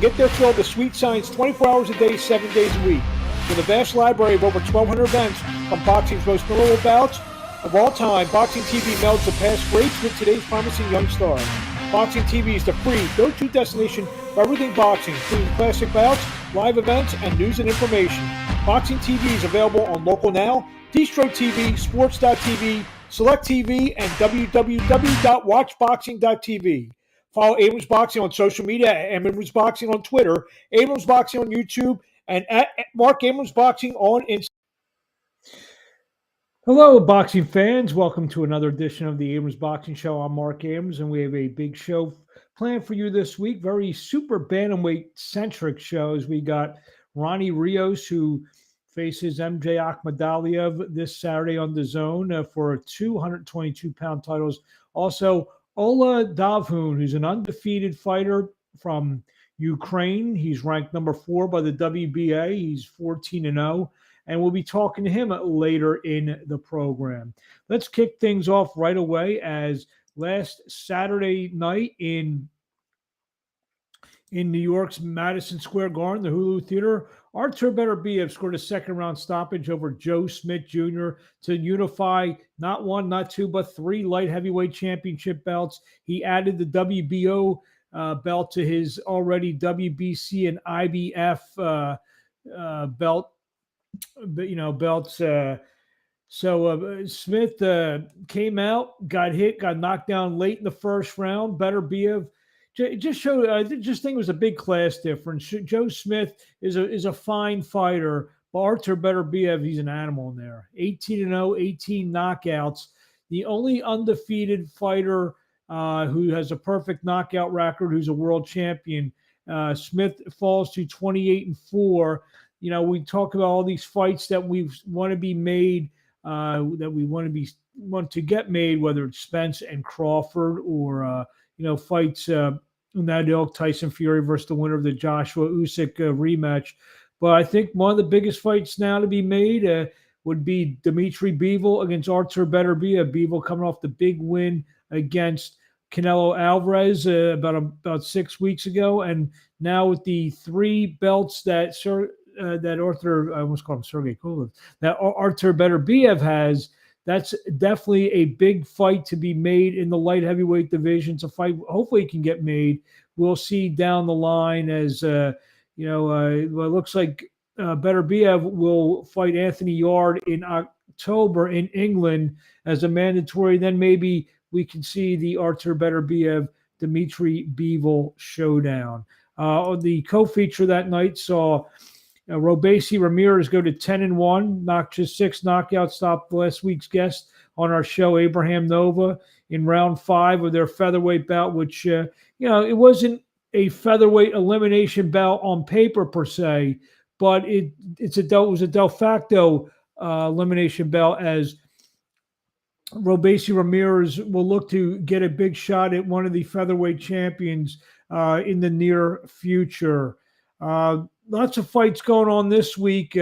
get their fill of the sweet science 24 hours a day, 7 days a week. With a vast library of over 1,200 events from boxing's most memorable bouts of all time, Boxing TV melds the past greats with today's promising young stars. Boxing TV is the free go-to destination for everything boxing, including classic bouts, live events, and news and information. Boxing TV is available on Local Now, Distro TV, Sports.tv, Select TV, and www.watchboxing.tv. Follow Abrams Boxing on social media at Abrams Boxing on Twitter, Abrams Boxing on YouTube, and at Marc Abrams Boxing on Instagram. Hello, boxing fans. Welcome to another edition of the Abrams Boxing Show. I'm Marc Abrams, and we have a big show planned for you this week. Very super bantamweight-centric shows. We got Ronny Rios, who faces MJ Akhmadaliev this Saturday on DAZN for 222-pound titles. Also, Oleh Dovhun, who's an undefeated fighter from Ukraine. He's ranked number 4 by the WBA. He's 14-0. And we'll be talking to him later in the program. Let's kick things off right away, as last Saturday night in New York's Madison Square Garden, the Hulu Theater, Artur Beterbiev scored a second-round stoppage over Joe Smith Jr. to unify not one, not two, but 3 light heavyweight championship belts. He added the WBO belt to his already WBC and IBF belts. Smith came out, got hit, got knocked down late in the first round. Beterbiev just showed. I just think it was a big class difference. Joe Smith is a fine fighter, but Artur Beterbiev, he's an animal in there. 18-0, 18 knockouts. The only undefeated fighter who has a perfect knockout record, who's a world champion. Smith falls to 28-4. You know, we talk about all these fights that we want to be made, that we want to get made, whether it's Spence and Crawford or fights in that ilk, Tyson Fury versus the winner of the Joshua Usyk rematch. But I think one of the biggest fights now to be made would be Dimitri Bivol against Artur Beterbiev. Bivol coming off the big win against Canelo Alvarez about 6 weeks ago, and now with the 3 belts that Artur, I almost called him Sergey Kovalev, that Artur Beterbiev has, that's definitely a big fight to be made in the light heavyweight division. It's a fight hopefully can get made. We'll see down the line as, it looks like Beterbiev will fight Anthony Yarde in October in England as a mandatory. Then maybe we can see the Artur Beterbiev Dimitri Bivol showdown. The co-feature that night saw Robeisy Ramirez go to 10-1, knocked just 6 knockouts, stopped last week's guest on our show, Abraham Nova, in round 5 of their featherweight bout, which, it wasn't a featherweight elimination bout on paper per se, but it was a de facto elimination bout, as Robeisy Ramirez will look to get a big shot at one of the featherweight champions in the near future. Lots of fights going on this week.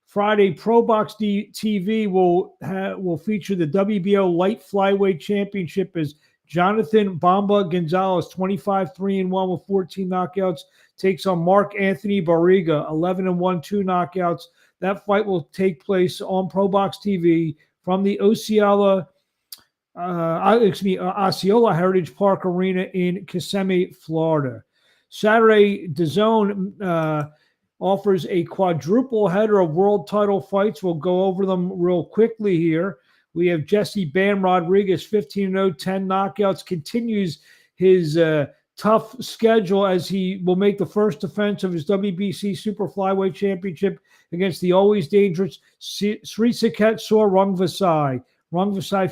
Friday, ProBox TV will feature the WBO Light Flyweight Championship as Jonathan Bamba Gonzalez, 25-3-1 with 14 knockouts, takes on Marc Anthony Barriga, 11-1, 2 knockouts. That fight will take place on ProBox TV from the Osceola Heritage Park Arena in Kissimmee, Florida. Saturday, DAZN offers a quadruple header of world title fights. We'll go over them real quickly here. We have Jesse Bam Rodriguez, 15-0, 10 knockouts, continues his tough schedule as he will make the first defense of his WBC Super Flyweight Championship against the always dangerous Srisaket Sor Rungvisai. Rungvisai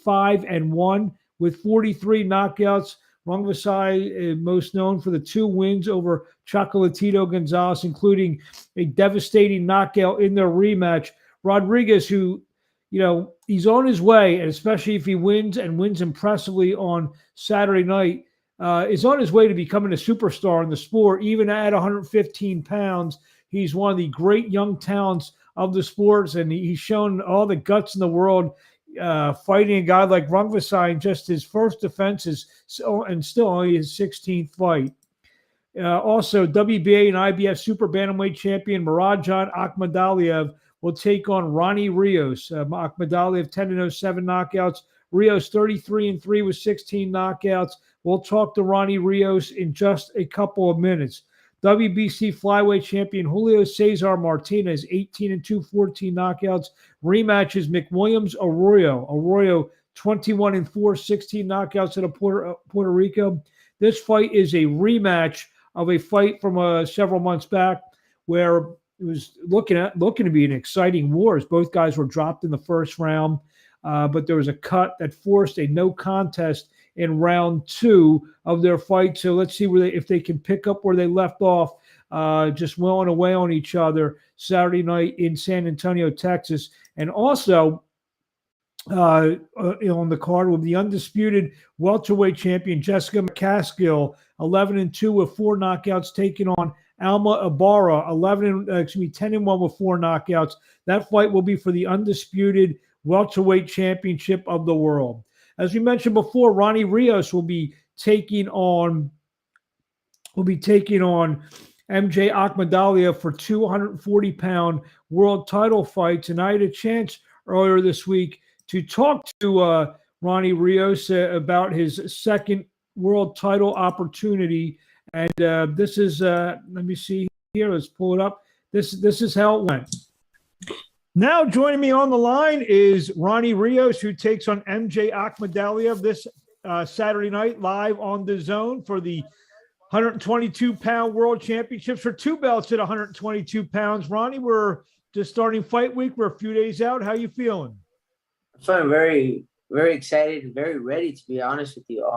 55-1 with 43 knockouts. Rungvisai most known for the 2 wins over Chocolatito Gonzalez, including a devastating knockout in their rematch. Rodriguez, who, he's on his way, and especially if he wins and wins impressively on Saturday night, is on his way to becoming a superstar in the sport. Even at 115 pounds, he's one of the great young talents of the sports, and he's shown all the guts in the world fighting a guy like Rungvisai in just his first defense and still only his 16th fight. Also, WBA and IBF Super Bantamweight champion Murodjon Akhmadaliev will take on Ronny Rios. Akhmadaliev 10-0, 7 knockouts. Rios 33-3 with 16 knockouts. We'll talk to Ronny Rios in just a couple of minutes. WBC flyweight champion Julio Cesar Martinez 18-2, 14 knockouts. Rematches McWilliams Arroyo. Arroyo 21-4, 16 knockouts out of Puerto Rico. This fight is a rematch of a fight from several months back where it was looking to be an exciting war as both guys were dropped in the first round, but there was a cut that forced a no contest in round 2 of their fight. So let's see if they can pick up where they left off, just willing away on each other Saturday night in San Antonio, Texas. And also on the card will be the undisputed welterweight champion Jessica McCaskill, 11-2 with 4 knockouts, taking on Alma Ibarra, 10-1 with 4 knockouts. That fight will be for the undisputed welterweight championship of the world. As we mentioned before, Ronny Rios will be taking on MJ Akhmadaliev for 240-pound world title fights. And I had a chance earlier this week to talk to Ronny Rios about his second world title opportunity. And this is, let me see here. Let's pull it up. This is how it went. Now joining me on the line is Ronny Rios, who takes on MJ Akhmadaliev this Saturday night live on DAZN for the 122-pound world championships for 2 belts at 122 pounds. Ronny, we're just starting fight week. We're a few days out. How you feeling? I'm feeling very, very excited and very ready, to be honest with you.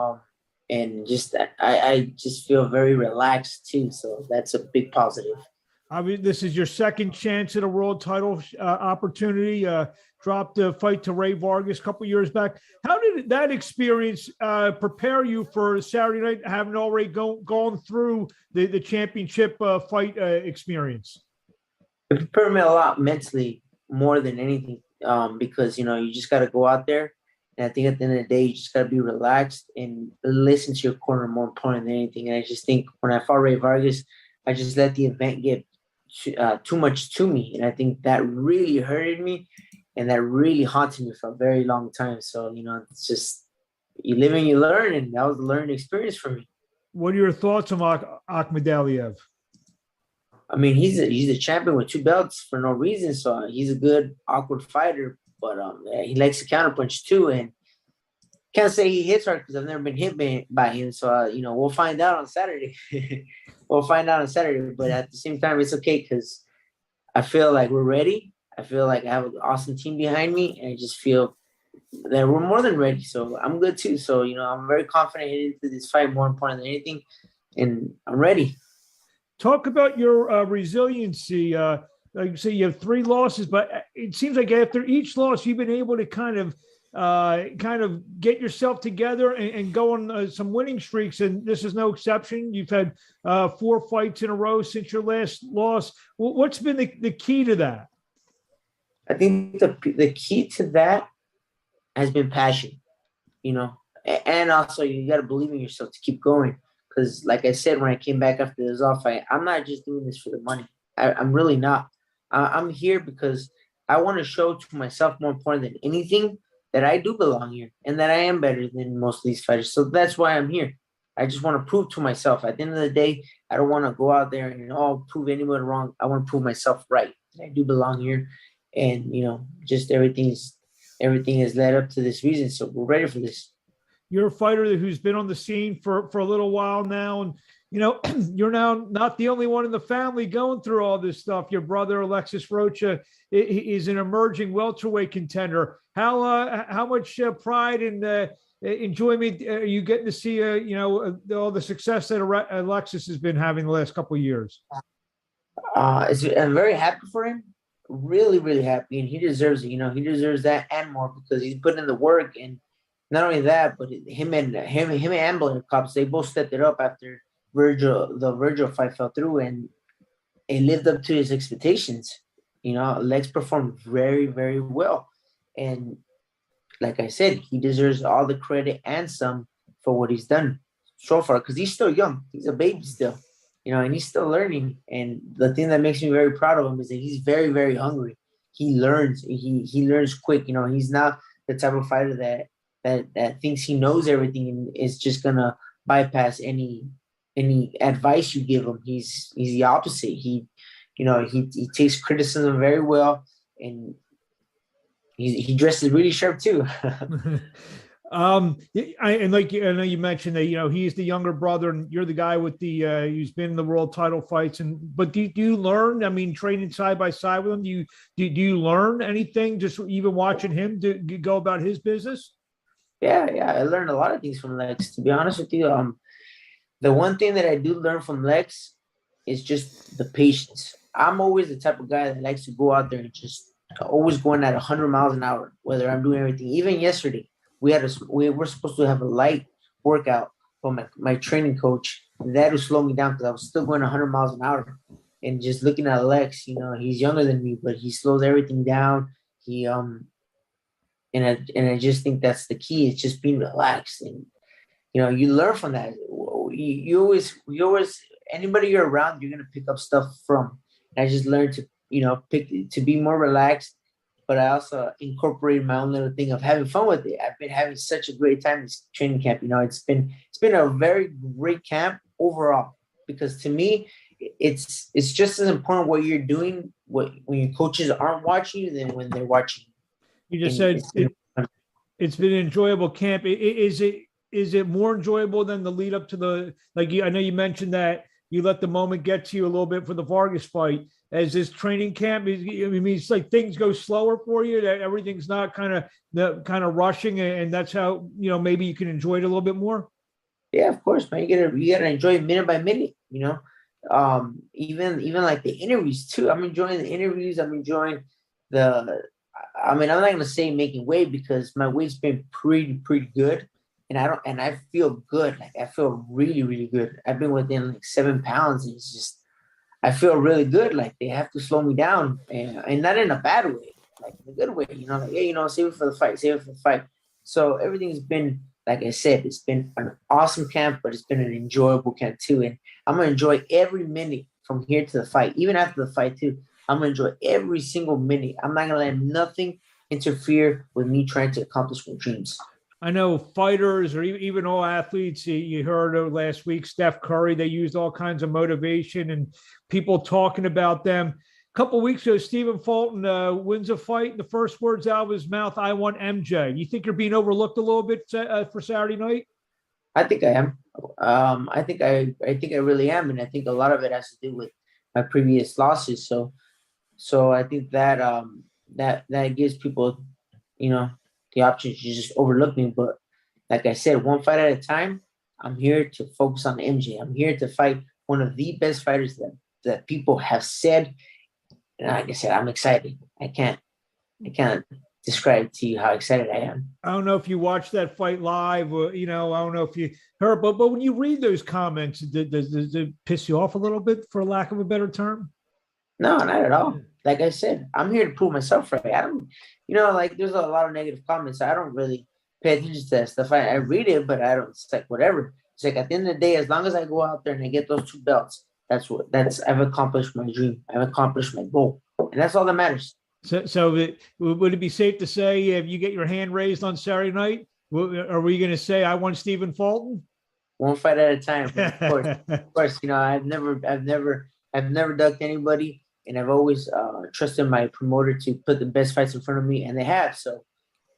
And just I just feel very relaxed too. So that's a big positive. I mean, this is your second chance at a world title opportunity. Dropped the fight to Ray Vargas a couple years back. How did that experience prepare you for Saturday night, having already gone through the championship fight experience? It prepared me a lot mentally, more than anything, because, you just got to go out there. And I think at the end of the day, you just got to be relaxed and listen to your corner more important than anything. And I just think when I fought Ray Vargas, I just let the event get too much to me. And I think that really hurted me and that really haunted me for a very long time. So, it's just you live and you learn. And that was a learning experience for me. What are your thoughts on Akhmadaliev? I mean, he's a champion with 2 belts for no reason. So he's a good, awkward fighter. But he likes to counterpunch too. And can't say he hits hard because I've never been hit by him. So, we'll find out on Saturday. But at the same time, it's okay because I feel like we're ready. I feel like I have an awesome team behind me. And I just feel that we're more than ready. So I'm good too. So, I'm very confident heading into this fight, more important than anything. And I'm ready. Talk about your resiliency. Like you say, you have 3 losses, but it seems like after each loss, you've been able to kind of get yourself together and go on some winning streaks. And this is no exception. You've had 4 fights in a row since your last loss. What's been the key to that? I think the key to that has been passion, and also you got to believe in yourself to keep going. Because like I said, when I came back after the Zal fight, I'm not just doing this for the money. I'm really not. I'm here because I want to show to myself, more important than anything, that I do belong here and that I am better than most of these fighters. So that's why I'm here. I just want to prove to myself. At the end of the day, I don't want to go out there and prove anyone wrong. I want to prove myself right. I do belong here, and just everything is led up to this reason. So we're ready for this. You're a fighter who's been on the scene for a little while now, and you're now not the only one in the family going through all this stuff. Your brother Alexis Rocha is an emerging welterweight contender. How much pride and enjoyment are you getting to see? All the success that Alexis has been having the last couple of years. I'm very happy for him. Really, really happy, and he deserves it. He deserves that and more because he's putting in the work. And not only that, but him and Blair Cops, they both stepped it up after the Virgil fight fell through, and it lived up to his expectations. Lex performed very, very well. And like I said, he deserves all the credit and some for what he's done so far because he's still young. He's a baby still. and he's still learning. And the thing that makes me very proud of him is that he's very, very hungry. He learns. He learns quick. He's not the type of fighter that thinks he knows everything and is just gonna bypass any advice you give him. He's the opposite. He takes criticism very well, and he dresses really sharp too. I know you mentioned that he's the younger brother and you're the guy with the who's been in the world title fights, but do you learn? I mean, training side by side with him, do you learn anything just even watching him go about his business? Yeah, I learned a lot of things from Lex. To be honest with you, the one thing that I do learn from Lex is just the patience. I'm always the type of guy that likes to go out there and just always going at 100 miles an hour, whether I'm doing everything. Even yesterday, we were supposed to have a light workout from my training coach. And that would slow me down because I was still going 100 miles an hour. And just looking at Lex, he's younger than me, but he slows everything down. And I just think that's the key. It's just being relaxed, and you learn from that. You always anybody you're around, you're gonna pick up stuff from. And I just learned to be more relaxed, but I also incorporated my own little thing of having fun with it. I've been having such a great time this training camp. It's been a very great camp overall, because to me, it's just as important what you're doing when your coaches aren't watching you than when they're watching you. You just said it's been an enjoyable camp. Is it more enjoyable than the lead up to I know you mentioned that you let the moment get to you a little bit for the Vargas fight. As this training camp, it's like things go slower for you, that everything's not kind of rushing, and that's how maybe you can enjoy it a little bit more. Yeah, of course, man. You gotta enjoy minute by minute. Even like the interviews too. I'm enjoying the interviews. I'm enjoying I'm not gonna say making weight, because my weight's been pretty good, and I feel good. Like, I feel really, really good. I've been within like 7 pounds, and it's just I feel really good. Like, they have to slow me down, and not in a bad way, like in a good way. Like, yeah, save it for the fight. So everything's been, like I said, it's been an awesome camp, but it's been an enjoyable camp too, and I'm gonna enjoy every minute from here to the fight, even after the fight too. I'm going to enjoy every single minute. I'm not going to let nothing interfere with me trying to accomplish my dreams. I know fighters, or even all athletes, you heard last week, Steph Curry, they used all kinds of motivation and people talking about them. A couple of weeks ago, Stephen Fulton wins a fight, and the first words out of his mouth, "I want MJ." You think you're being overlooked a little bit for Saturday night? I think I am. I think I really am, and I think a lot of it has to do with my previous losses. So I think that that gives people, the option to just overlook me. But like I said, one fight at a time. I'm here to focus on MJ. I'm here to fight one of the best fighters that people have said. And like I said, I'm excited. I can't describe to you how excited I am. I don't know if you watched that fight live, or, I don't know if you heard, but when you read those comments, does it piss you off a little bit, for lack of a better term? No, not at all. Like I said, I'm here to prove myself right. I don't, there's a lot of negative comments. I don't really pay attention to that stuff. I read it, but I don't, it's like whatever. It's like, at the end of the day, as long as I go out there and I get those 2 belts, I've accomplished my dream. I've accomplished my goal. And that's all that matters. So would it be safe to say, if you get your hand raised on Saturday night, are we going to say, "I want Stephen Fulton"? One fight at a time. Of course, I've never ducked anybody. And I've always trusted my promoter to put the best fights in front of me, and they have. So,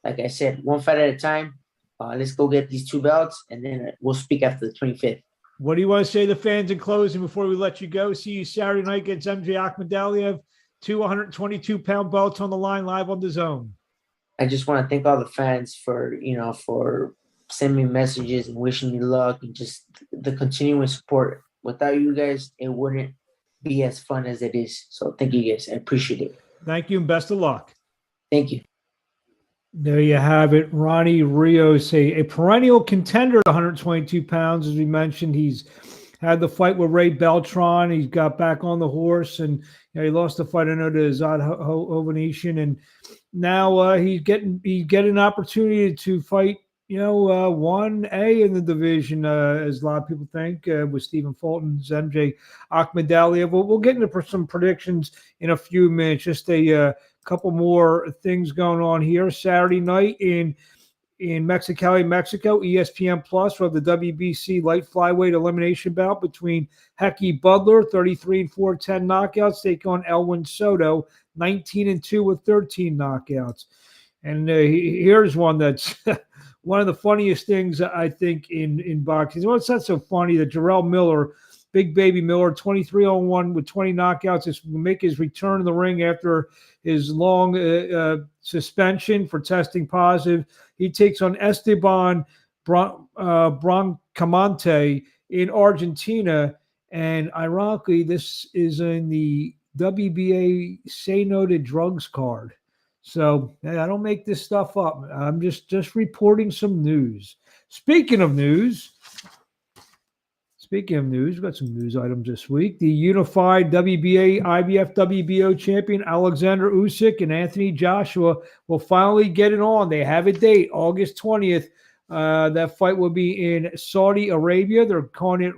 like I said, one fight at a time. Let's go get these 2 belts, and then we'll speak after the 25th. What do you want to say to the fans in closing before we let you go? See you Saturday night against MJ Akhmadaliev, 222-pound belts on the line, live on DAZN. I just want to thank all the fans for sending me messages and wishing me luck, and just the continuing support. Without you guys, it wouldn't be as fun as it is. So thank you guys. I appreciate it. Thank you, and best of luck. Thank you. There you have it. Ronny Rios, a perennial contender at 122 pounds. As we mentioned, he's had the fight with Ray Beltran. He's got back on the horse, and he lost the fight, I know, to DAZN, and now he's getting an opportunity to fight 1A in the division, as a lot of people think, with Stephen Fulton's MJ Akhmadaliev. We'll get into some predictions in a few minutes. Just a couple more things going on here. Saturday night in Mexicali, Mexico, ESPN Plus, we have the WBC light flyweight elimination bout between Hecky Butler, 33-4, 10 knockouts, take on Elwin Soto, 19-2 with 13 knockouts. And here's one that's one of the funniest things, I think, in boxing. Well, it's not so funny that Jarrell Miller, Big Baby Miller, 23-1 with 20 knockouts, is going to make his return to the ring after his long suspension for testing positive. He takes on Esteban Brancamante in Argentina. And ironically, this is in the WBA Say No to Drugs card. So I don't make this stuff up. I'm just reporting some news. Speaking of news, we've got some news items this week. The unified WBA IBF WBO champion Alexander Usyk and Anthony Joshua will finally get it on. They have a date, August 20th. That fight will be in Saudi Arabia. They're calling it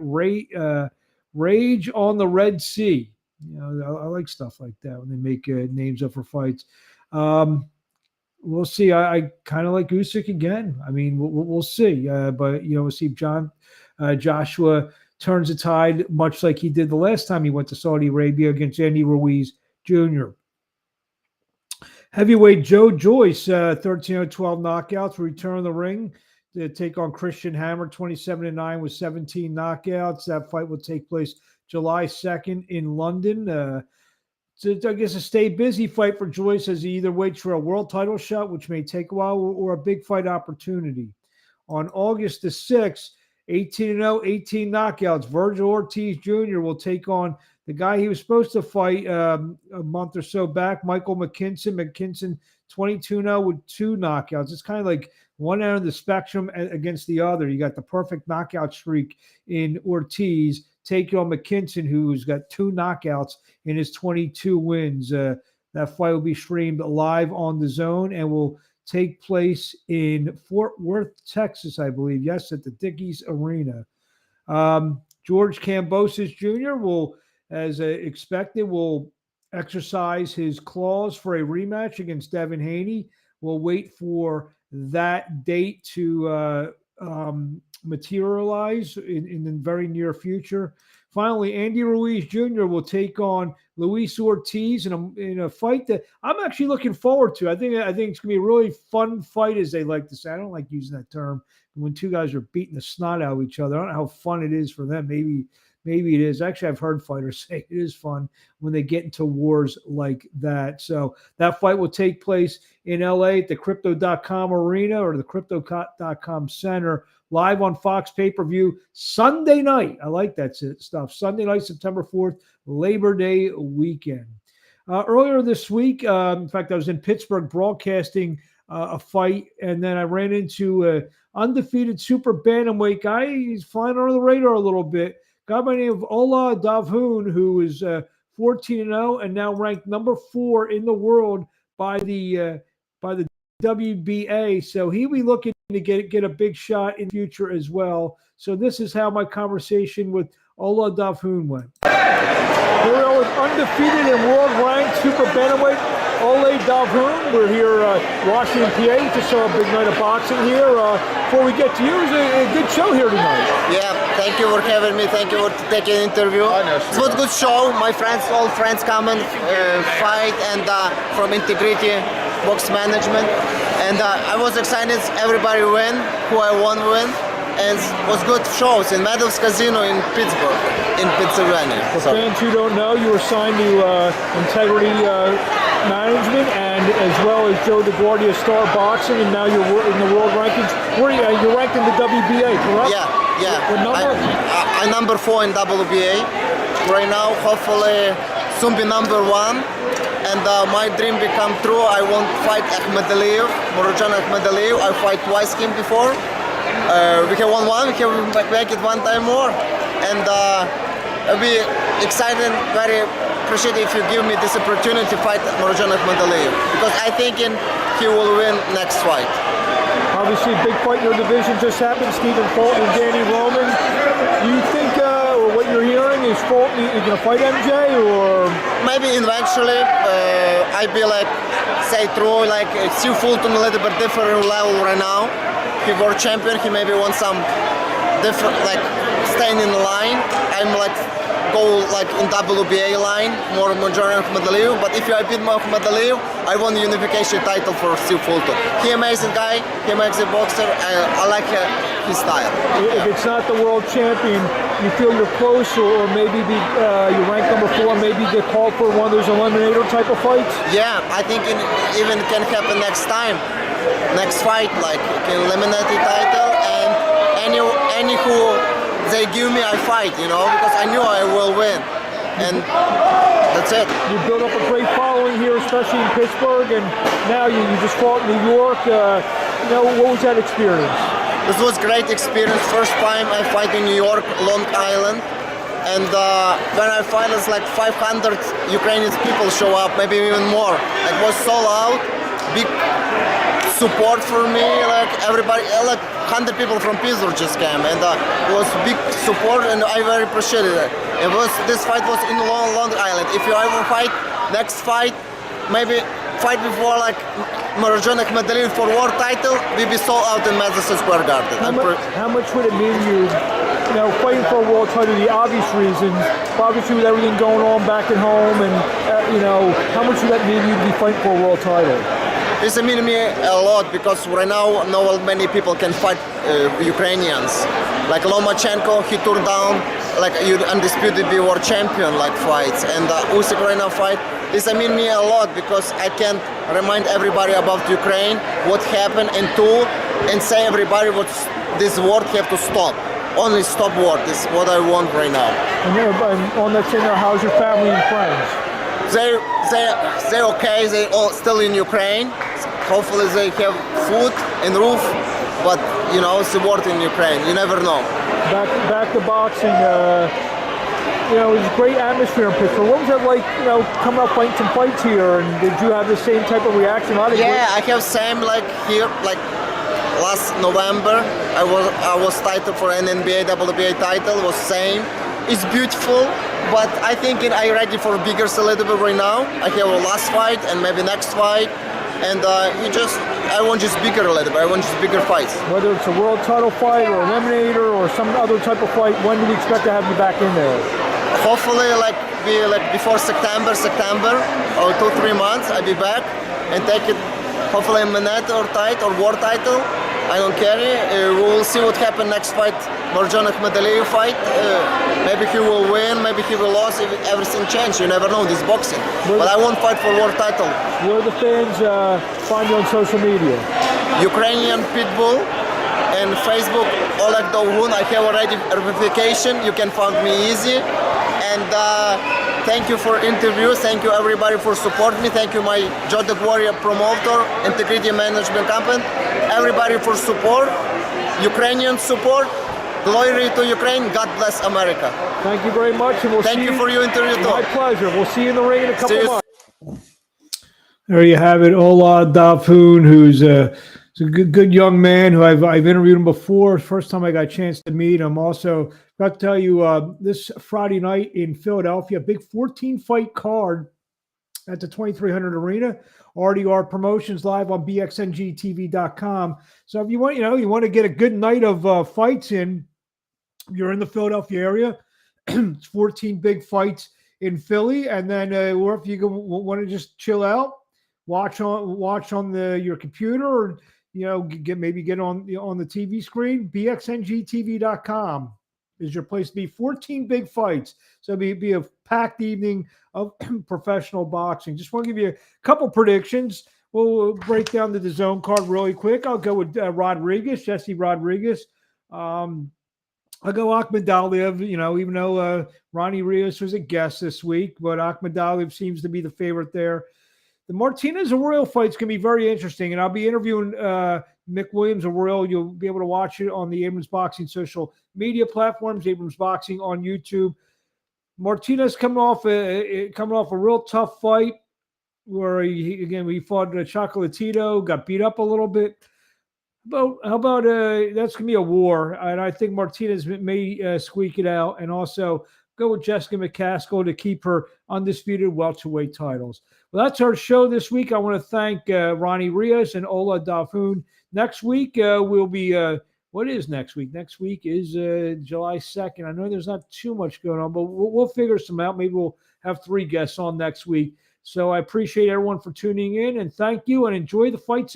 Rage on the Red Sea. I like stuff like that when they make names up for fights. We'll see. I kind of like Usyk again. I mean, we'll see. But we'll see if Joshua turns the tide, much like he did the last time he went to Saudi Arabia against Andy Ruiz Jr. Heavyweight Joe Joyce, 13-12 knockouts, will return to the ring to take on Christian Hammer, 27-9 with 17 knockouts. That fight will take place July 2nd in London. So I guess a stay busy fight for Joyce as he either waits for a world title shot, which may take a while, or a big fight opportunity. On August the 6th, 18-0, 18 knockouts, Virgil Ortiz Jr. will take on the guy he was supposed to fight a month or so back, Michael McKinson. McKinson, 22-0 with 2 knockouts. It's kind of like one end of the spectrum against the other. You got the perfect knockout streak in Ortiz, taking on McKinson, who's got 2 knockouts in his 22 wins. That fight will be streamed live on the DAZN and will take place in Fort Worth, Texas, I believe. Yes, at the Dickies Arena. George Kambosos Jr. will, as expected, will exercise his clause for a rematch against Devin Haney. We'll wait for that date to materialize in the very near future. Finally, Andy Ruiz Jr. will take on Luis Ortiz in a fight that I'm actually looking forward to. I think it's going to be a really fun fight, as they like to say. I don't like using that term when two guys are beating the snot out of each other. I don't know how fun it is for them. Maybe it is. Actually, I've heard fighters say it is fun when they get into wars like that. So that fight will take place in LA at the Crypto.com Arena or the Crypto.com Center, live on Fox pay-per-view Sunday night. I like that stuff. Sunday night, September 4th, Labor Day weekend. Earlier this week, in fact, I was in Pittsburgh broadcasting a fight, and then I ran into an undefeated super bantamweight guy. He's flying under the radar a little bit. Guy by the name of Oleh Dovhun, who is 14-0 and now ranked number 4 in the world by the WBA. So he'll be looking to get a big shot in the future as well. So this is how my conversation with Oleh Dovhun went. Here we are with undefeated and world-ranked super bantamweight Oleh Dovhun. We're here Washington, PA. Just saw a big night of boxing here. Before we get to you, it was a good show here tonight. Yeah, thank you for having me. Thank you for taking an interview. It was a good show. My friends, all friends come and fight, and from Integrity Box Management. And I was excited. Everybody win. Who I won win. And it was good shows in Meadows Casino in Pittsburgh, in Pennsylvania. For fans who don't know, you were signed to Integrity Management, and as well as Joe DeGuardia Star Boxing, and now you're in the world rankings. You're ranked in the WBA, correct? Yeah. What number? I'm number 4 in WBA right now. Hopefully, soon be number 1. And my dream become true. I want to fight Akhmadaliev, Murodjon Akhmadaliev. I fight twice him before. We have won one, we can make it one time more. And I'll be excited and very appreciative if you give me this opportunity to fight Murodjon Akhmadaliev, because I think he will win next fight. Obviously, big fight in your division just happened. Stephen Fulton and Danny Roman. Do you think, or what you're hearing, is Fulton going to fight MJ, or maybe eventually? I be like, say true, like see Fulton a little bit different level right now. He world champion. He maybe wants some different, like staying in the line. I'm like go like in WBA line, more Murodjon Akhmadaliev. But if I beat Akhmadaliev, I won the unification title for Steve Fulton. He amazing guy. He amazing boxer. I like his style. If it's not the world champion, you feel you're close, or maybe you rank number 4, maybe get called for one of those eliminator type of fights? Yeah, I think it even can happen next time. Next fight, like you can eliminate the title, and any who they give me, I fight, you know, because I knew I will win, and that's it. You built up a great following here, especially in Pittsburgh, and now you just fought in New York. You know, what was that experience? This was great experience. First time I fight in New York, Long Island, and when I fight, it's like 500 Ukrainian people show up, maybe even more. It was so loud, big support for me, like everybody, like 100 people from Pittsburgh just came, and it was big support, and I very appreciated it. This fight was in Long Island. If you ever fight, next fight, maybe fight before like Murodjon Akhmadaliev for world title, we be sold out in Madison Square Garden. How much would it mean you know, fighting for a world title, the obvious reasons, obviously with everything going on back at home, and you know, how much would that mean you'd be fighting for a world title? This means me a lot, because right now not many people can fight Ukrainians. Like Lomachenko, he turned down like undisputed world champion like fights, and Usyk right now fight. This means me a lot, because I can remind everybody about Ukraine, what happened, and say everybody what this war have to stop. Only stop war. This is what I want right now. And on that thing, how's your family and friends? They're okay. They all still in Ukraine. Hopefully they have food and roof, but you know, it's the war in Ukraine. You never know. Back to boxing. You know, it's a great atmosphere in Pittsburgh. What was that like? You know, coming up fighting some fights here, and did you have the same type of reaction? Yeah, I have same like here, like last November. I was titled for an NBA WBA title. Was same. It's beautiful, but I think I'm ready for bigger a little bit right now. I have a last fight and maybe next fight. And I want just bigger a little bit. I want just bigger fights. Whether it's a world title fight or eliminator or some other type of fight, when do we expect to have you back in there? Hopefully, before September or 2-3 months, I'll be back and take it. Hopefully, a minute or world title. I don't care. We will see what happens next fight. Murodjon Akhmadaliev fight. Maybe he will win. Maybe he will lose. If everything changes, you never know. This boxing. But I won't fight for world title. Where the fans find you on social media? Ukrainian Pitbull and Facebook Oleh Dovhun. I have already verification. You can find me easy. And thank you for interview. Thank you everybody for support me. Thank you my Jodek Warrior promoter, integrity management company. Everybody for support. Ukrainian support. Glory to Ukraine. God bless America. Thank you very much, and we'll Thank see you for your interview too. My pleasure. We'll see you in the ring in a couple months. There you have it, Oleh Dovhun, who's a good young man who I've interviewed him before. First time I got a chance to meet him. Also, got to tell you, this Friday night in Philadelphia, big 14-fight card at the 2300 Arena. RDR Promotions live on bxngtv.com. So if you want to get a good night of fights in, you're in the Philadelphia area. It's 14 big fights in Philly, and then or if you want to just chill out, watch on your computer, or get on the TV screen. bxngtv.com is your place to be. 14 big fights, so it'll be a packed evening of professional boxing. Just want to give you a couple predictions. We'll break down the DAZN card really quick. I'll go with Jesse Rodriguez. I'll go Akhmadaliev, even though Ronny Rios was a guest this week, but Akhmadaliev seems to be the favorite there. The Martinez-Arroyo fight's going to be very interesting, and I'll be interviewing Mick Williams-Arroyo. You'll be able to watch it on the Abrams Boxing social media platforms, Abrams Boxing on YouTube. Martinez coming off a real tough fight where he fought Chocolatito, got beat up a little bit. How about that's gonna be a war, and I think Martinez may squeak it out, and also go with Jessica McCaskill to keep her undisputed welterweight titles. Well, that's our show this week. I want to thank Ronny Rios and Oleh Dovhun. Next week we'll be. What is next week? Next week is July 2nd. I know there's not too much going on, but we'll figure some out. Maybe we'll have 3 guests on next week. So I appreciate everyone for tuning in, and thank you, and enjoy the fights